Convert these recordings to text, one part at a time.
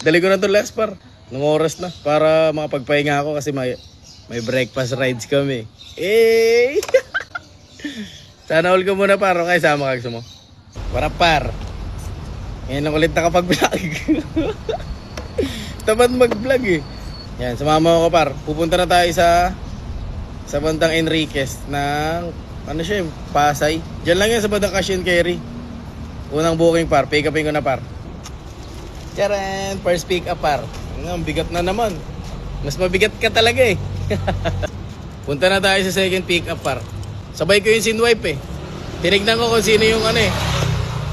Dali ko na to last par. Nung oras na para makapagpahinga ako kasi may breakfast rides kami. Eh! Sana all ko muna par. Okay, sama ka mo. Para par. Ngayon lang ulit nakapag-vlog. Tamad mag-vlog eh. Yan, sumama ako par. Pupunta na tayo sa bandang Enriquez ng ano siya, Pasay. Diyan lang yan sa bandang Cash and Carry. Unang booking par, pick upin ko na par. Charan, first pick up par. Ang bigat na naman. Mas mabigat ka talaga eh. Punta na tayo sa second pick up par. Sabay ko yung sinwipe eh. Tinignan ko kung sino yung ano eh.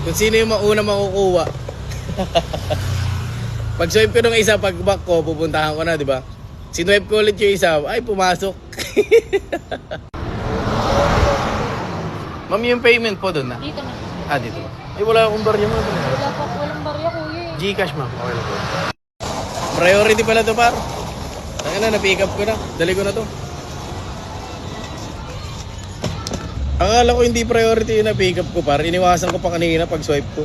Kung sino yung mauna makukuha. Pag swipe ko ng isa, pag back ko, pupuntahan ko na, di ba? Sinwipe ko ulit yung isa, ay pumasok. Ma'am, yung payment po doon na? Dito na. Ah, dito ba? Ay, wala akong barya mo. Wala pa, walang barya kuya eh. Gcash, ma'am. Okay lang po. Priority pala to par. Taka na, na-pick up ko na. Dali ko na to. Akala ko hindi priority yung na-pick up ko par. Iniwasan ko pa kanina pag swipe ko.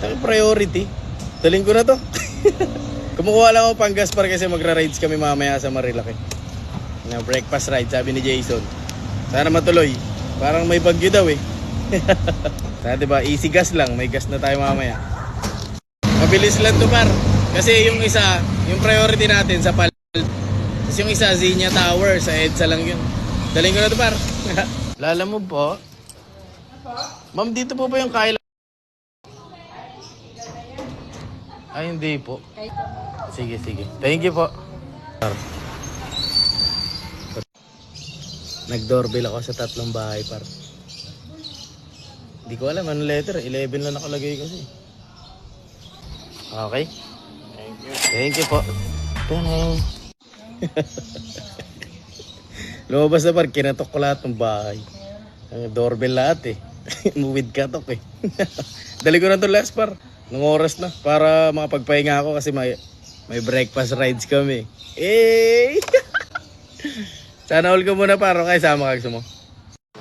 Taka priority. Daling ko na to. Kumukuha lang ako pang gas par kasi magra-rides kami mamaya sa Marilaki. Na breakfast ride, sabi ni Jason. Sana matuloy. Parang may bagyo daw eh. Sana diba, easy gas lang. May gas na tayo mamaya. Mabilis lang to par. Kasi yung isa, yung priority natin sa Pal. Tapos yung isa, Xenia Tower. Sa EDSA lang yun. Daling ko na to par. Lala mo po. Ma'am, dito po ba yung Kyle? Ay, hindi po. Sige, sige. Thank you po. Nag-doorbell ako sa 3 bahay par. Hindi ko alam anong letter. 11 lang nakalagay kasi. Okay. Thank you po. Lumabas na par, kinatok ko lahat ng bahay. Doorbell lahat eh. With katok eh. Dali ko na to last par. Nung oras na para makapagpahinga ako kasi may breakfast rides kami. Eh! Sana all ko muna par. Okay, sama ka mo.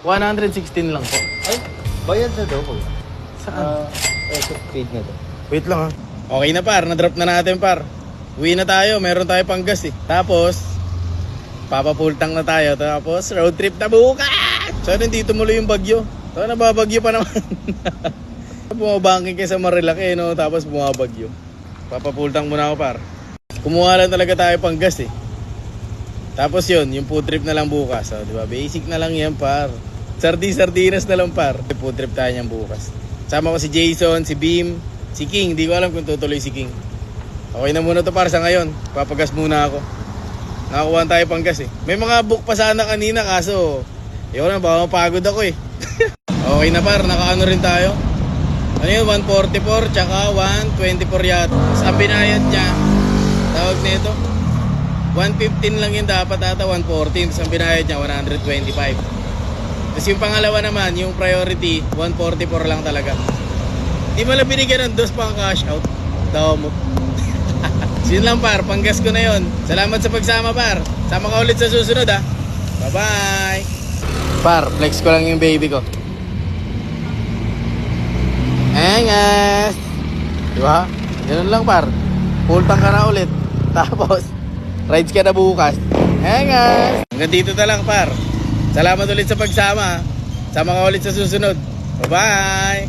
116 lang po. Ay, bayad na daw ko. Saan? Paid na daw. Wait lang ha. Okay na par, na-drop na natin par. Uwi na tayo, meron tayo pang gas eh. Tapos, papapultang na tayo. Tapos, road trip na bukas! Sana hindi tumuloy yung bagyo. Sana babagyo pa naman. Bumabangking kayo sa Marilaki, no? Tapos bumabagyo. Papapultang muna ako par. Kumuha lang talaga tayo pang gas eh. Tapos yun, yung food trip na lang bukas. So, diba? Basic na lang yan par. Sardinas na lang par. Food trip tayo niyang bukas. Sama ko si Jason, si Beam, si King. Di ko alam kung tutuloy si King. Okay na muna to para sa ngayon. Papagas muna ako. Nakakuha tayo pang gas eh. May mga book pa sana kanina kaso yun na, baka mapagod ako eh. Okay na par, nakaano rin tayo. Ano yun, 144 tsaka 124 yata. Tapos ang binayad niya, tawag nito, 115 lang yun dapat ata, 114. Tapos ang binayad niya, 125. Tapos yung pangalawa naman, yung priority, 144 lang talaga. Di mo lang binigyan ng dos pang cash out. Daw mo. Yun lang par, panggas ko na yun. Salamat sa pagsama par. Sama ka ulit sa susunod ha. Bye bye. Par, flex ko lang yung baby ko. Engas. Diba? Ganun lang par. Pultang ka na ulit. Tapos rides ka na bukas. Engas. Hanggang dito na lang par. Salamat ulit sa pagsama. Sama ka ulit sa susunod. Bye bye.